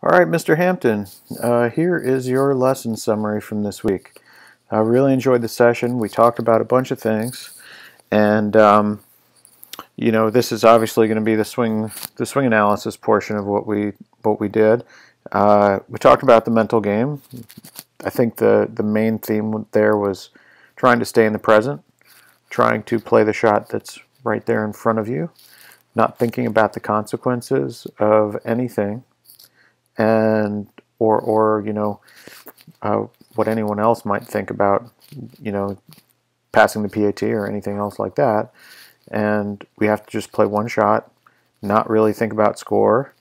All right, Mr. Hampton, here is your lesson summary from this week. I really enjoyed the session. We talked about a bunch of things, and this is obviously going to be the swing analysis portion of what we did. We talked about the mental game. I think the main theme there was trying to stay in the present, trying to play the shot that's right there in front of you, not thinking about the consequences of anything, and or what anyone else might think about passing the PAT or anything else like that. And we have to just play one shot, not really think about score,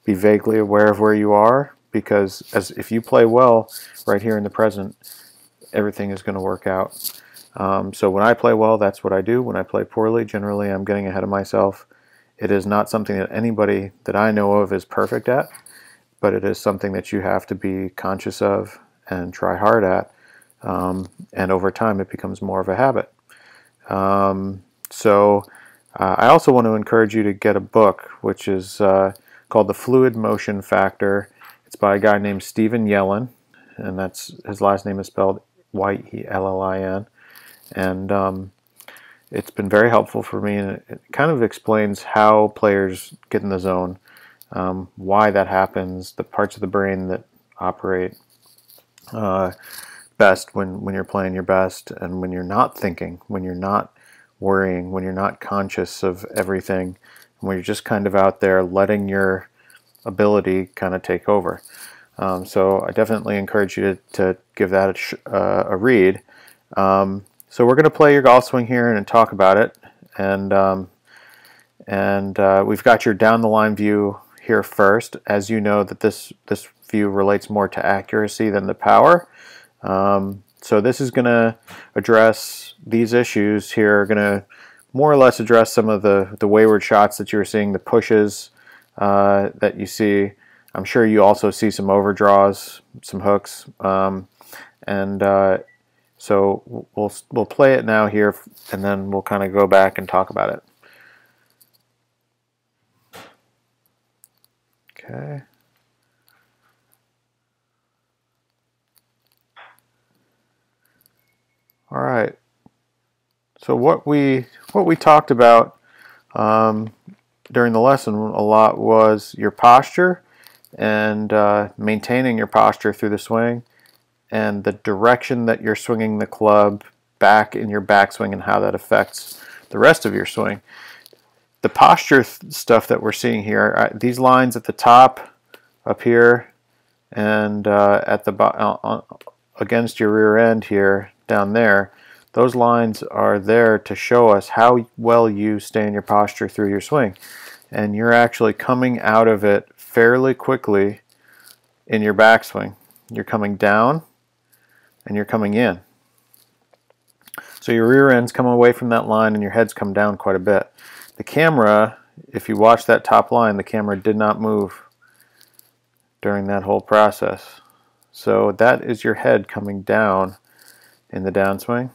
be vaguely aware of where you are, because if you play well right here in the present, everything is going to work out. So when I play well, that's what I do. When I play poorly, generally I'm getting ahead of myself. It is not something that anybody that I know of is perfect at, but it is something that you have to be conscious of and try hard at. And over time, it becomes more of a habit. I also want to encourage you to get a book, which is called The Fluid Motion Factor. It's by a guy named Stephen Yellin, and his last name is spelled Yellin. And it's been very helpful for me, and it kind of explains how players get in the zone, why that happens, the parts of the brain that operate best when you're playing your best, and when you're not thinking, when you're not worrying, when you're not conscious of everything, when you're just kind of out there letting your ability kind of take over. So I definitely encourage you to give that a read. So we're going to play your golf swing here and talk about it, and we've got your down the line view here first. As you know, that this view relates more to accuracy than the power. So this is going to address these issues here, are going to more or less address some of the wayward shots that you're seeing, the pushes that you see. I'm sure you also see some overdraws, some hooks, so we'll play it now here, and then we'll kind of go back and talk about it. Okay. All right. So what we talked about during the lesson a lot was your posture and maintaining your posture through the swing, and the direction that you're swinging the club back in your backswing and how that affects the rest of your swing. The posture stuff that we're seeing here, these lines at the top up here and at the against your rear end here down there, those lines are there to show us how well you stay in your posture through your swing. And you're actually coming out of it fairly quickly in your backswing. You're coming down and you're coming in. So your rear end's coming away from that line and your head's come down quite a bit. The camera, if you watch that top line, the camera did not move during that whole process. So that is your head coming down in the downswing.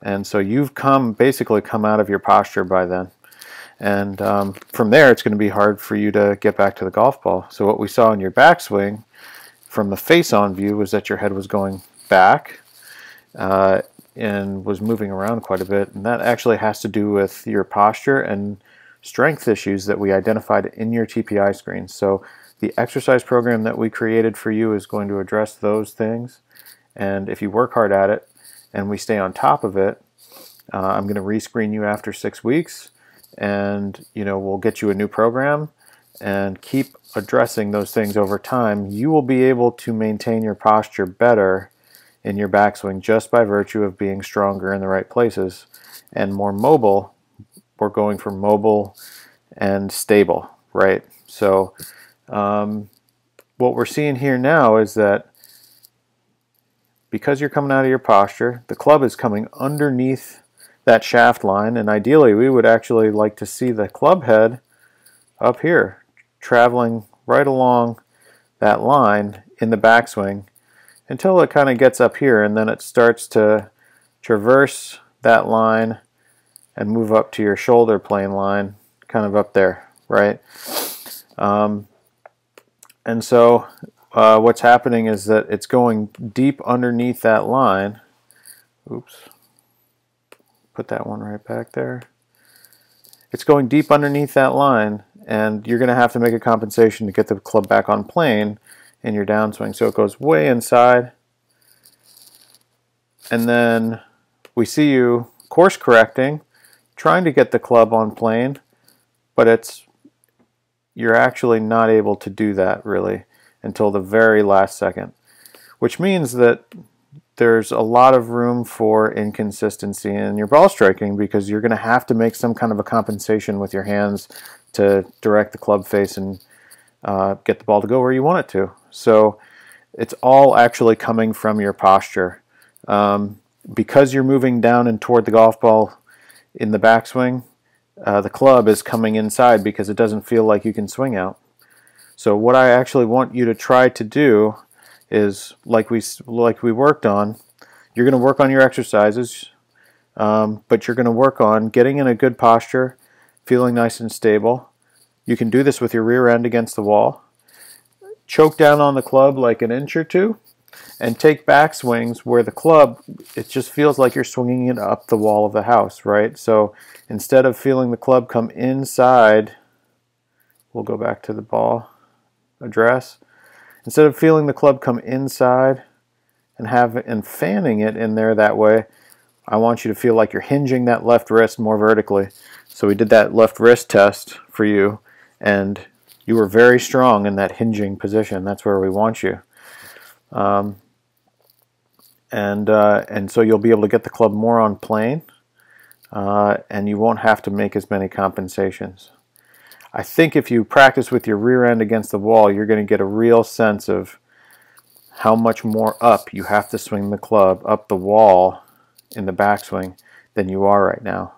And so you've basically come out of your posture by then. And from there, it's going to be hard for you to get back to the golf ball. So what we saw in your backswing from the face-on view was that your head was going back and was moving around quite a bit. And that actually has to do with your posture and strength issues that we identified in your TPI screen. So the exercise program that we created for you is going to address those things. And if you work hard at it and we stay on top of it, I'm going to rescreen you after 6 weeks, and we'll get you a new program and keep addressing those things over time. You will be able to maintain your posture better in your backswing just by virtue of being stronger in the right places and more mobile. We're going for mobile and stable, right? So what we're seeing here now is that because you're coming out of your posture, the club is coming underneath that shaft line, and ideally we would actually like to see the club head up here traveling right along that line in the backswing until it kind of gets up here, and then it starts to traverse that line and move up to your shoulder plane line, kind of up there, right? And so what's happening is that it's going deep underneath that line. Oops. Put that one right back there. It's going deep underneath that line, and you're going to have to make a compensation to get the club back on plane in your downswing. So it goes way inside, and then we see you course correcting, trying to get the club on plane, but you're actually not able to do that really until the very last second, which means that there's a lot of room for inconsistency in your ball striking, because you're going to have to make some kind of a compensation with your hands to direct the club face and get the ball to go where you want it to. So it's all actually coming from your posture. Because you're moving down and toward the golf ball in the backswing, the club is coming inside because it doesn't feel like you can swing out. So what I actually want you to try to do is, like we worked on, you're going to work on your exercises, but you're going to work on getting in a good posture, feeling nice and stable. You can do this with your rear end against the wall. Choke down on the club like an inch or two, and take back swings where the club, it just feels like you're swinging it up the wall of the house, right? So instead of feeling the club come inside, we'll go back to the ball address. Instead of feeling the club come inside and fanning it in there that way, I want you to feel like you're hinging that left wrist more vertically. So we did that left wrist test for you, and you were very strong in that hinging position. That's where we want you. And so you'll be able to get the club more on plane, and you won't have to make as many compensations. I think if you practice with your rear end against the wall, you're going to get a real sense of how much more up you have to swing the club up the wall in the backswing than you are right now.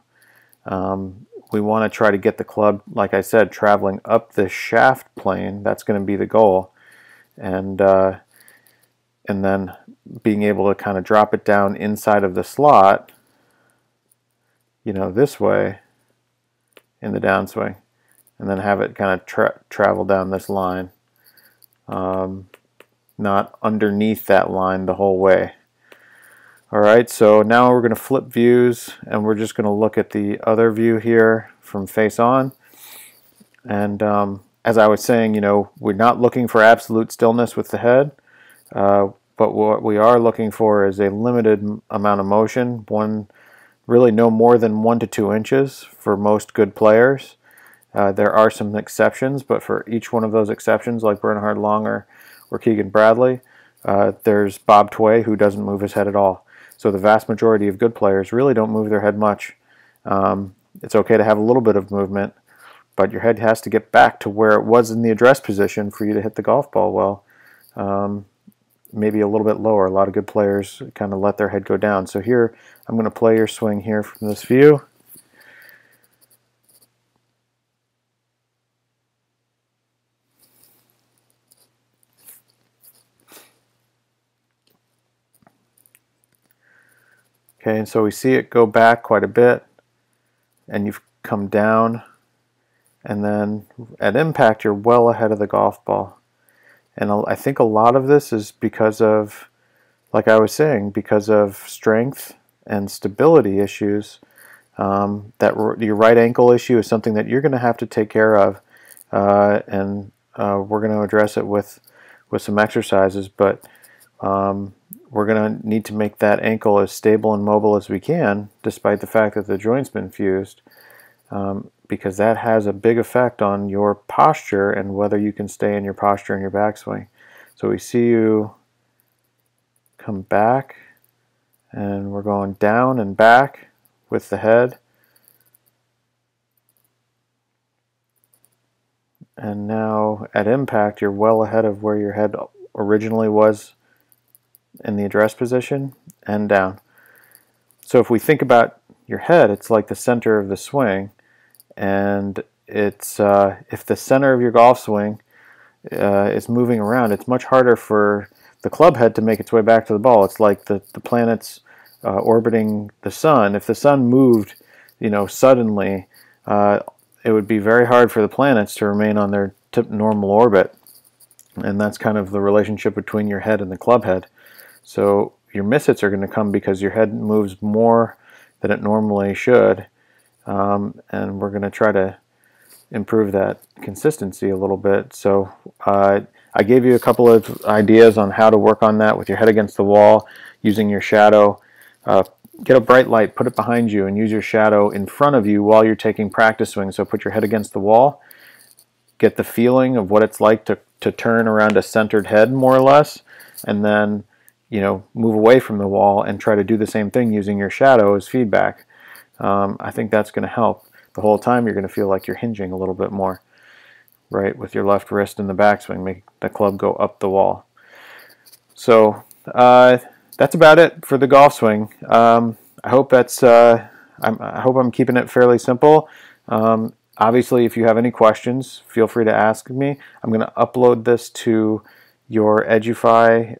We want to try to get the club, like I said, traveling up the shaft plane. That's going to be the goal. And then being able to kind of drop it down inside of the slot, you know, this way in the downswing, and then have it kind of travel down this line, not underneath that line the whole way. Alright, so now we're going to flip views, and we're just going to look at the other view here from face on. And as I was saying, you know, we're not looking for absolute stillness with the head, but what we are looking for is a limited amount of motion, really no more than 1 to 2 inches for most good players. There are some exceptions, but for each one of those exceptions, like Bernhard Langer or Keegan Bradley, there's Bob Tway, who doesn't move his head at all. So the vast majority of good players really don't move their head much. It's okay to have a little bit of movement, but your head has to get back to where it was in the address position for you to hit the golf ball well. Maybe a little bit lower. A lot of good players kind of let their head go down. So here, I'm going to play your swing here from this view. Okay, and so we see it go back quite a bit, and you've come down, and then at impact you're well ahead of the golf ball. And I think a lot of this is because of, like I was saying, because of strength and stability issues. Your right ankle issue is something that you're going to have to take care of, and we're going to address it with some exercises, but we're going to need to make that ankle as stable and mobile as we can, despite the fact that the joint's been fused, because that has a big effect on your posture and whether you can stay in your posture in your backswing. So we see you come back, and we're going down and back with the head. And now at impact, you're well ahead of where your head originally was in the address position, and down. So if we think about your head, it's like the center of the swing, and it's if the center of your golf swing is moving around, it's much harder for the club head to make its way back to the ball. It's like the planets orbiting the sun. If the sun moved, you know, suddenly, it would be very hard for the planets to remain on their normal orbit. and that's kind of the relationship between your head and the club head. So your mishits are going to come because your head moves more than it normally should, and we're going to try to improve that consistency a little bit. So I gave you a couple of ideas on how to work on that with your head against the wall, using your shadow. Get a bright light, put it behind you, and use your shadow in front of you while you're taking practice swings. So put your head against the wall, get the feeling of what it's like to turn around a centered head, more or less, and then move away from the wall and try to do the same thing using your shadow as feedback. I think that's going to help. The whole time you're going to feel like you're hinging a little bit more, right, with your left wrist in the backswing, make the club go up the wall. So that's about it for the golf swing. I hope I hope I'm keeping it fairly simple. Obviously, if you have any questions, feel free to ask me. I'm going to upload this to your Edufy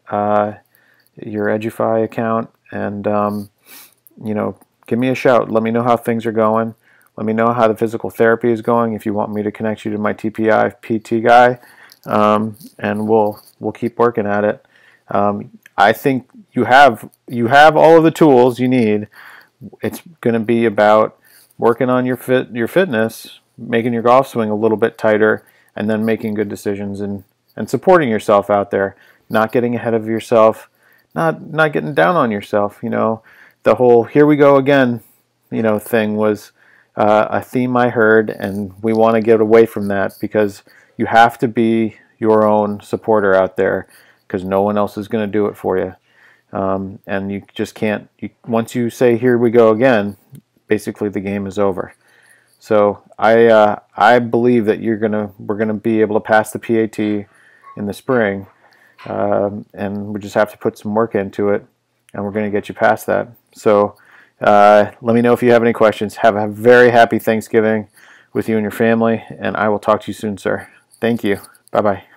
account, and give me a shout. Let me know how things are going. Let me know how the physical therapy is going. If you want me to connect you to my TPI PT guy, and we'll keep working at it. I think you have all of the tools you need. It's going to be about working on your fitness, making your golf swing a little bit tighter, and then making good decisions and supporting yourself out there, not getting ahead of yourself, not getting down on yourself. The whole "here we go again," thing was a theme I heard, and we want to get away from that, because you have to be your own supporter out there, because no one else is going to do it for you. And you just can't. Once you say "here we go again," basically the game is over. So I believe that we're gonna be able to pass the PAT in the spring, and we just have to put some work into it, and we're going to get you past that. So let me know if you have any questions. Have a very happy Thanksgiving with you and your family, and I will talk to you soon, sir. Thank you. Bye-bye.